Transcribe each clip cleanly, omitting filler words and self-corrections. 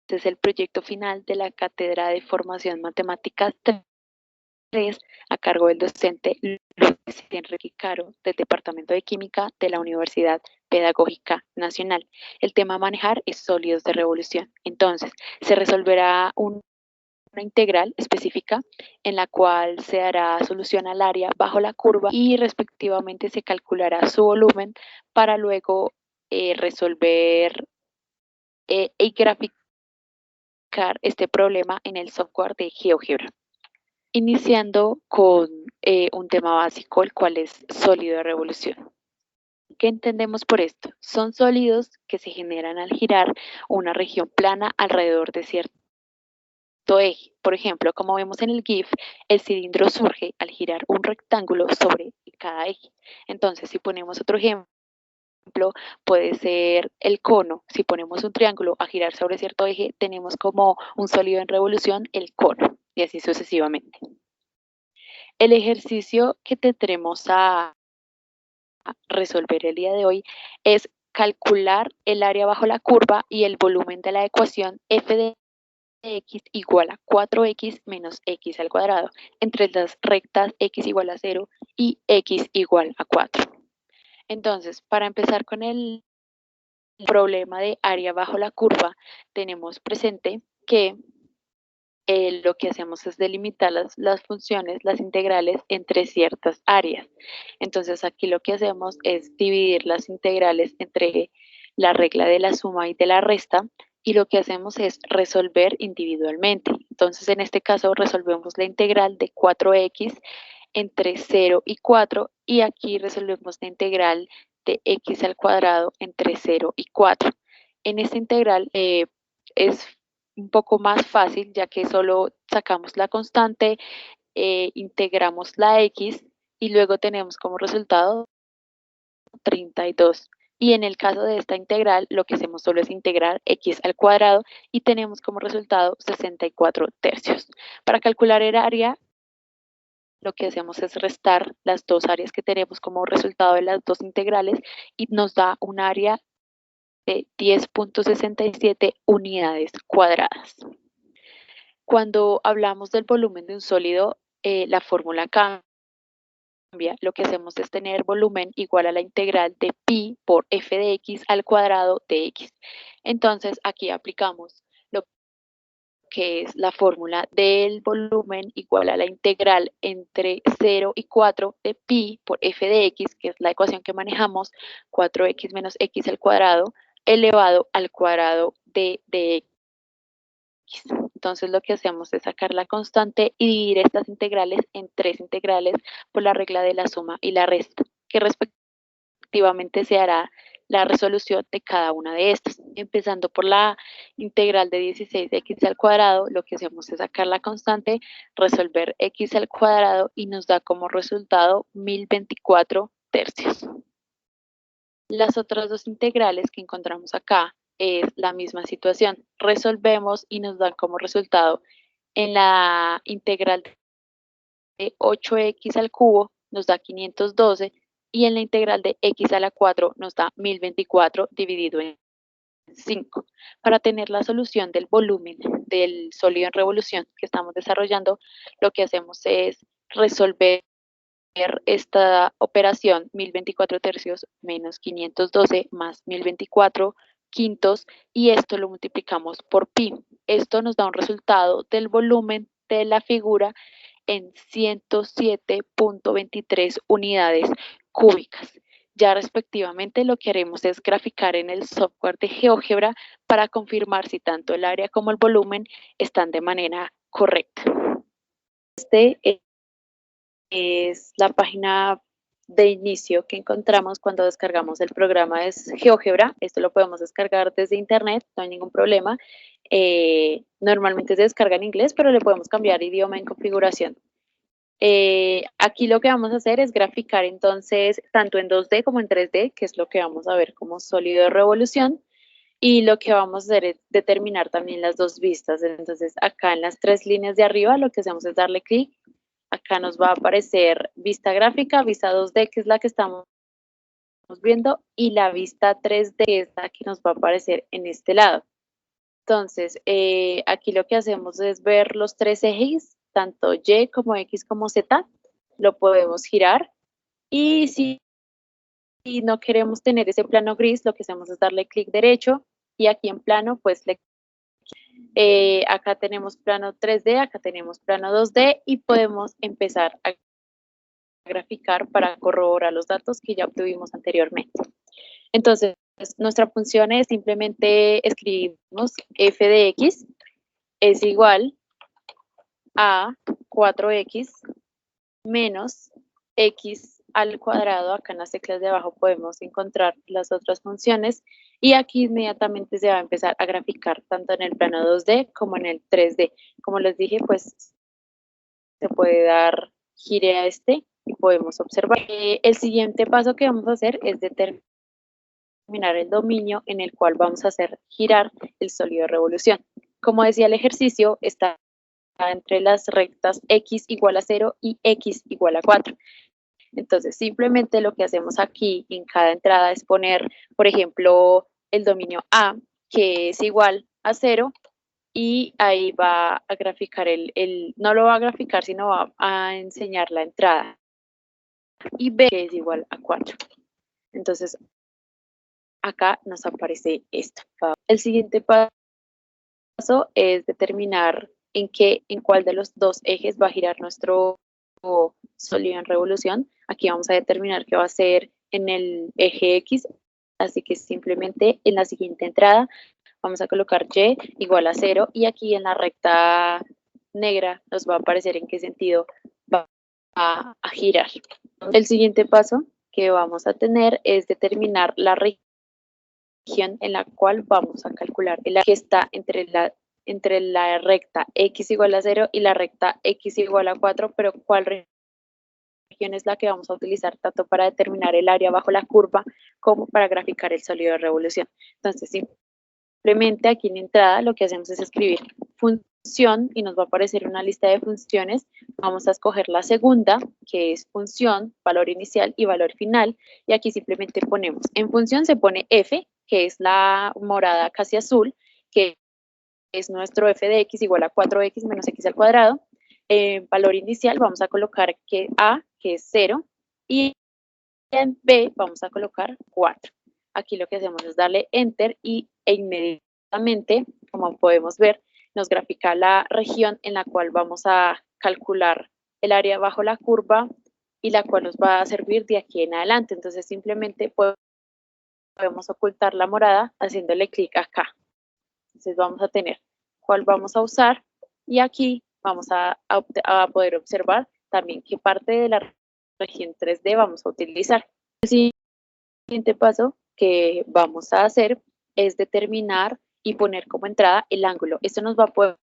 es el proyecto final de la Cátedra de Formación Matemática 3 a cargo del docente Luis Enrique Caro del Departamento de Química de la Universidad Pedagógica Nacional. El tema a manejar es sólidos de revolución. Entonces, se resolverá una integral específica en la cual se dará solución al área bajo la curva y respectivamente se calculará su volumen para luego resolver y graficar este problema en el software de GeoGebra. Iniciando con un tema básico, el cual es sólido de revolución. ¿Qué entendemos por esto? Son sólidos que se generan al girar una región plana alrededor de cierto eje. Por ejemplo, como vemos en el GIF, el cilindro surge al girar un rectángulo sobre cada eje. Entonces, si ponemos otro ejemplo, puede ser el cono. Si ponemos un triángulo a girar sobre cierto eje, tenemos como un sólido en revolución el cono, y así sucesivamente. El ejercicio que tendremos a resolver el día de hoy es calcular el área bajo la curva y el volumen de la ecuación f de x igual a 4x menos x al cuadrado entre las rectas x igual a 0 y x igual a 4. Entonces, para empezar con el problema de área bajo la curva, tenemos presente que lo que hacemos es delimitar las funciones, las integrales entre ciertas áreas. Entonces aquí lo que hacemos es dividir las integrales entre la regla de la suma y de la resta y lo que hacemos es resolver individualmente. Entonces en este caso resolvemos la integral de 4x entre 0 y 4 y aquí resolvemos la integral de x al cuadrado entre 0 y 4. En esta integral es un poco más fácil, ya que solo sacamos la constante, integramos la x y luego tenemos como resultado 32. Y en el caso de esta integral, lo que hacemos solo es integrar x al cuadrado y tenemos como resultado 64 tercios. Para calcular el área, lo que hacemos es restar las dos áreas que tenemos como resultado de las dos integrales y nos da un área de 10.67 unidades cuadradas. Cuando hablamos del volumen de un sólido, la fórmula cambia. Lo que hacemos es tener volumen igual a la integral de pi por f de x al cuadrado de x. Entonces, aquí aplicamos lo que es la fórmula del volumen igual a la integral entre 0 y 4 de pi por f de x, que es la ecuación que manejamos, 4x menos x al cuadrado, elevado al cuadrado de x. Entonces lo que hacemos es sacar la constante y dividir estas integrales en tres integrales por la regla de la suma y la resta, que respectivamente se hará la resolución de cada una de estas. Empezando por la integral de 16x al cuadrado, lo que hacemos es sacar la constante, resolver x al cuadrado y nos da como resultado 1024 tercios. Las otras dos integrales que encontramos acá es la misma situación. Resolvemos y nos dan como resultado en la integral de 8x al cubo nos da 512 y en la integral de x a la 4 nos da 1024 dividido en 5. Para tener la solución del volumen del sólido en revolución que estamos desarrollando, lo que hacemos es resolver esta operación 1024 tercios menos 512 más 1024 quintos y esto lo multiplicamos por pi. Esto nos da un resultado del volumen de la figura en 107.23 unidades cúbicas. Ya respectivamente lo que haremos es graficar en el software de GeoGebra para confirmar si tanto el área como el volumen están de manera correcta. Este es la página de inicio que encontramos cuando descargamos el programa, es GeoGebra. Esto lo podemos descargar desde internet, no hay ningún problema. Normalmente se descarga en inglés, pero le podemos cambiar idioma en configuración. Aquí lo que vamos a hacer es graficar entonces tanto en 2D como en 3D, que es lo que vamos a ver como sólido de revolución. Y lo que vamos a hacer es determinar también las dos vistas. Entonces acá en las tres líneas de arriba lo que hacemos es darle clic. Acá nos va a aparecer vista gráfica, vista 2D, que es la que estamos viendo, y la vista 3D, que es la que nos va a aparecer en este lado. Entonces, aquí lo que hacemos es ver los tres ejes, tanto Y como X como Z, lo podemos girar. Y si no queremos tener ese plano gris, lo que hacemos es darle clic derecho y aquí en plano, pues acá tenemos plano 3D, acá tenemos plano 2D y podemos empezar a graficar para corroborar los datos que ya obtuvimos anteriormente. Entonces, nuestra función es simplemente escribimos f de x es igual a 4x menos x al cuadrado. Acá en las teclas de abajo podemos encontrar las otras funciones y aquí inmediatamente se va a empezar a graficar tanto en el plano 2D como en el 3D. Como les dije, pues se puede dar gire a este y podemos observar. El siguiente paso que vamos a hacer es determinar el dominio en el cual vamos a hacer girar el sólido de revolución. Como decía el ejercicio, está entre las rectas x igual a 0 y x igual a 4. Entonces, simplemente lo que hacemos aquí en cada entrada es poner, por ejemplo, el dominio A, que es igual a 0, y ahí va a graficar no lo va a graficar, sino va a enseñar la entrada. Y B, que es igual a 4. Entonces, acá nos aparece esto. El siguiente paso es determinar en cuál de los dos ejes va a girar nuestro sólido en revolución. Aquí vamos a determinar que va a ser en el eje X, así que simplemente en la siguiente entrada vamos a colocar Y igual a 0 y aquí en la recta negra nos va a aparecer en qué sentido va a girar. El siguiente paso que vamos a tener es determinar la región en la cual vamos a calcular el que está entre la recta x igual a 0 y la recta x igual a 4, pero ¿cuál región es la que vamos a utilizar tanto para determinar el área bajo la curva como para graficar el sólido de revolución? Entonces, simplemente aquí en entrada lo que hacemos es escribir función y nos va a aparecer una lista de funciones. Vamos a escoger la segunda, que es función, valor inicial y valor final, y aquí simplemente ponemos, en función se pone f, que es la morada casi azul, que es nuestro f de x igual a 4x menos x al cuadrado. Valor inicial vamos a colocar que a, que es 0, y en b vamos a colocar 4. Aquí lo que hacemos es darle enter e inmediatamente, como podemos ver, nos grafica la región en la cual vamos a calcular el área bajo la curva y la cual nos va a servir de aquí en adelante. Entonces simplemente podemos ocultar la morada haciéndole clic acá. Entonces vamos a tener cuál vamos a usar y aquí vamos a poder observar también qué parte de la región 3D vamos a utilizar. El siguiente paso que vamos a hacer es determinar y poner como entrada el ángulo. Esto nos va a poder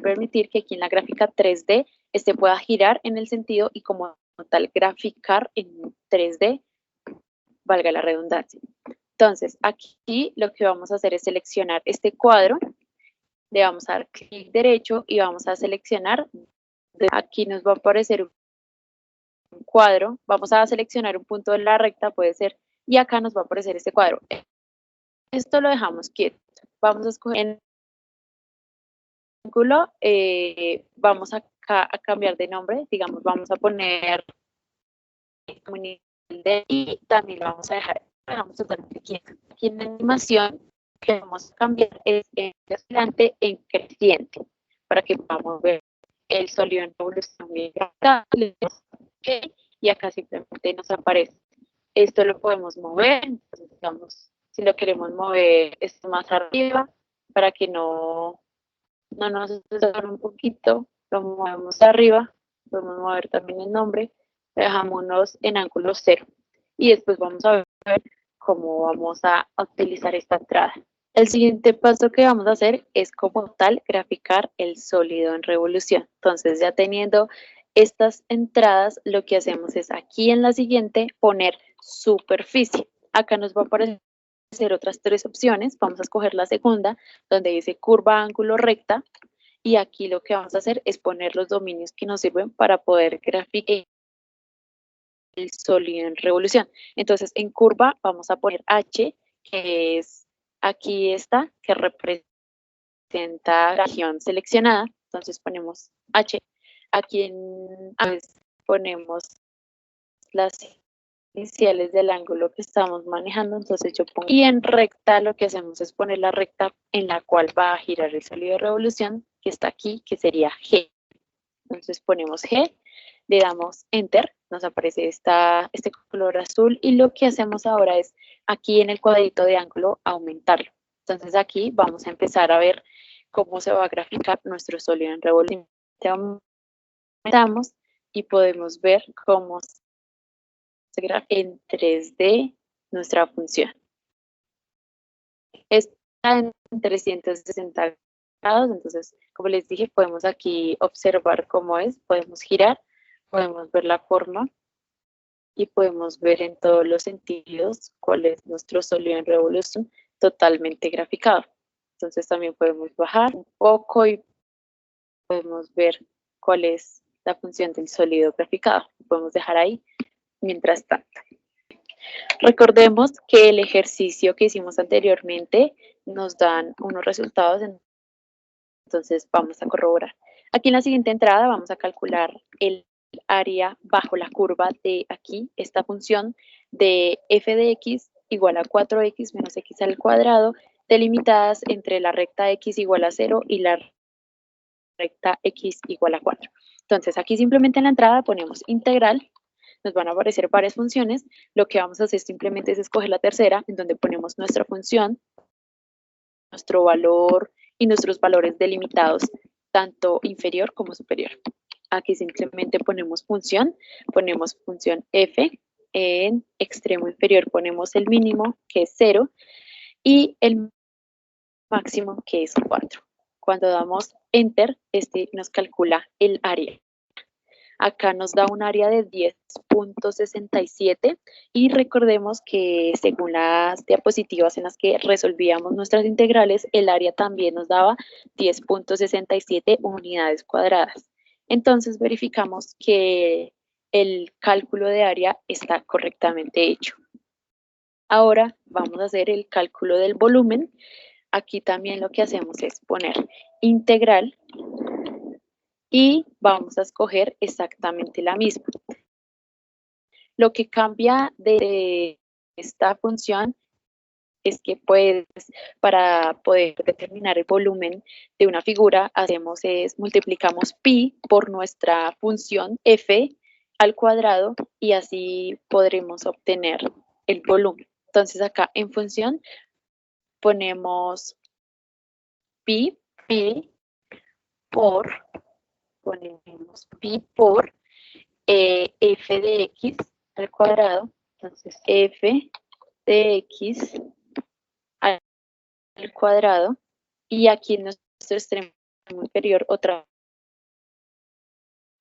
permitir que aquí en la gráfica 3D este pueda girar en el sentido y como tal graficar en 3D, valga la redundancia. Entonces, aquí lo que vamos a hacer es seleccionar este cuadro, le vamos a dar clic derecho y vamos a seleccionar, aquí nos va a aparecer un cuadro, vamos a seleccionar un punto de la recta, puede ser, y acá nos va a aparecer este cuadro. Esto lo dejamos quieto. Vamos a escoger en ángulo, vamos a cambiar de nombre, digamos, vamos a poner y también lo vamos a dejar, dejamos totalmente quieto. Aquí en la animación que vamos a cambiar es en adelante en creciente, para que podamos ver el sólido en revolución bien grande, y acá simplemente nos aparece. Esto lo podemos mover, entonces, digamos, si lo queremos mover esto más arriba, para que no nos desore un poquito, lo movemos arriba, podemos mover también el nombre, dejámonos en ángulo 0. Y después vamos a ver cómo vamos a utilizar esta entrada. El siguiente paso que vamos a hacer es como tal graficar el sólido en revolución. Entonces ya teniendo estas entradas, lo que hacemos es aquí en la siguiente poner superficie. Acá nos va a aparecer otras tres opciones. Vamos a escoger la segunda, donde dice curva, ángulo, recta. Y aquí lo que vamos a hacer es poner los dominios que nos sirven para poder graficar el sólido en revolución. Entonces, en curva vamos a poner H, que es aquí esta, que representa representa la región seleccionada, entonces ponemos H. Aquí en A ponemos las iniciales del ángulo que estamos manejando, entonces yo pongo, y en recta lo que hacemos es poner la recta en la cual va a girar el sólido de revolución, que está aquí, que sería G. Entonces ponemos G, le damos Enter, nos aparece este color azul, y lo que hacemos ahora es, aquí en el cuadrito de ángulo, aumentarlo. Entonces aquí vamos a empezar a ver cómo se va a graficar nuestro sólido en revolución. Aumentamos y podemos ver cómo se grafica en 3D nuestra función. Está en 360 grados, entonces, como les dije, podemos aquí observar cómo es, podemos girar, podemos ver la forma y podemos ver en todos los sentidos cuál es nuestro sólido en revolución totalmente graficado. Entonces también podemos bajar un poco y podemos ver cuál es la función del sólido graficado. Lo podemos dejar ahí mientras tanto. Recordemos que el ejercicio que hicimos anteriormente nos dan unos resultados, entonces vamos a corroborar. Aquí en la siguiente entrada vamos a calcular el área bajo la curva de aquí, esta función de f de x igual a 4x menos x al cuadrado, delimitadas entre la recta x igual a 0 y la recta x igual a 4. Entonces aquí simplemente en la entrada ponemos integral, nos van a aparecer varias funciones, lo que vamos a hacer simplemente es escoger la tercera, en donde ponemos nuestra función, nuestro valor y nuestros valores delimitados, tanto inferior como superior. Aquí simplemente ponemos función f, en extremo inferior ponemos el mínimo, que es 0, y el máximo, que es 4. Cuando damos enter, este nos calcula el área. Acá nos da un área de 10.67 y recordemos que según las diapositivas en las que resolvíamos nuestras integrales, el área también nos daba 10.67 unidades cuadradas. Entonces verificamos que el cálculo de área está correctamente hecho. Ahora vamos a hacer el cálculo del volumen. Aquí también lo que hacemos es poner integral y vamos a escoger exactamente la misma. Lo que cambia de esta función es que para poder determinar el volumen de una figura, multiplicamos pi por nuestra función f al cuadrado y así podremos obtener el volumen. Entonces acá en función ponemos pi por f de x al cuadrado, entonces f de x al cuadrado, y aquí en nuestro extremo inferior otra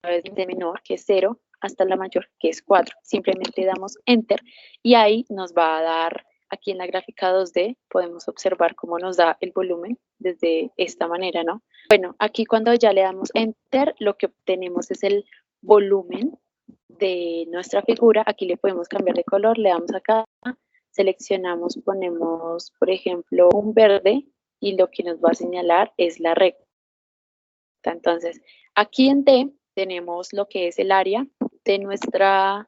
vez de menor, que es 0, hasta la mayor, que es 4. Simplemente damos enter y ahí nos va a dar, aquí en la gráfica 2D, podemos observar cómo nos da el volumen desde esta manera, ¿no? Bueno, aquí cuando ya le damos enter, lo que obtenemos es el volumen de nuestra figura. Aquí le podemos cambiar de color, le damos acá, seleccionamos, ponemos, por ejemplo, un verde y lo que nos va a señalar es la recta. Entonces, aquí en D tenemos lo que es el área de nuestra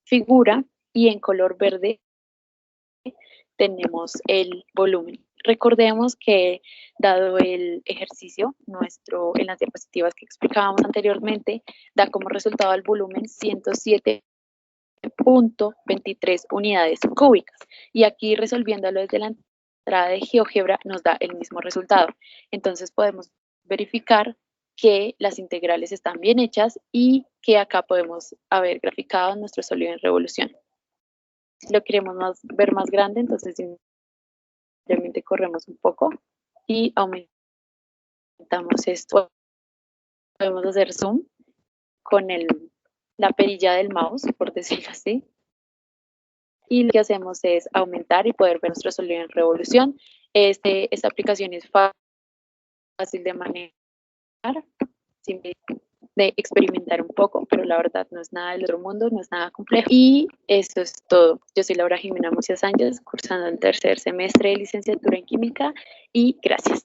figura y en color verde tenemos el volumen. Recordemos que dado el ejercicio en las diapositivas que explicábamos anteriormente, da como resultado el volumen 107.23 unidades cúbicas. Y aquí resolviéndolo desde la entrada de GeoGebra nos da el mismo resultado. Entonces podemos verificar que las integrales están bien hechas y que acá podemos haber graficado nuestro sólido en revolución. Si lo queremos ver más grande, entonces simplemente corremos un poco y aumentamos esto. Podemos hacer zoom con la perilla del mouse, por decirlo así. Y lo que hacemos es aumentar y poder ver nuestro sólido en revolución. Esta aplicación es fácil de manejar. Simplemente de experimentar un poco, pero la verdad no es nada del otro mundo, no es nada complejo. Y eso es todo. Yo soy Laura Jimena Mucia Sánchez, cursando el tercer semestre de licenciatura en química y gracias.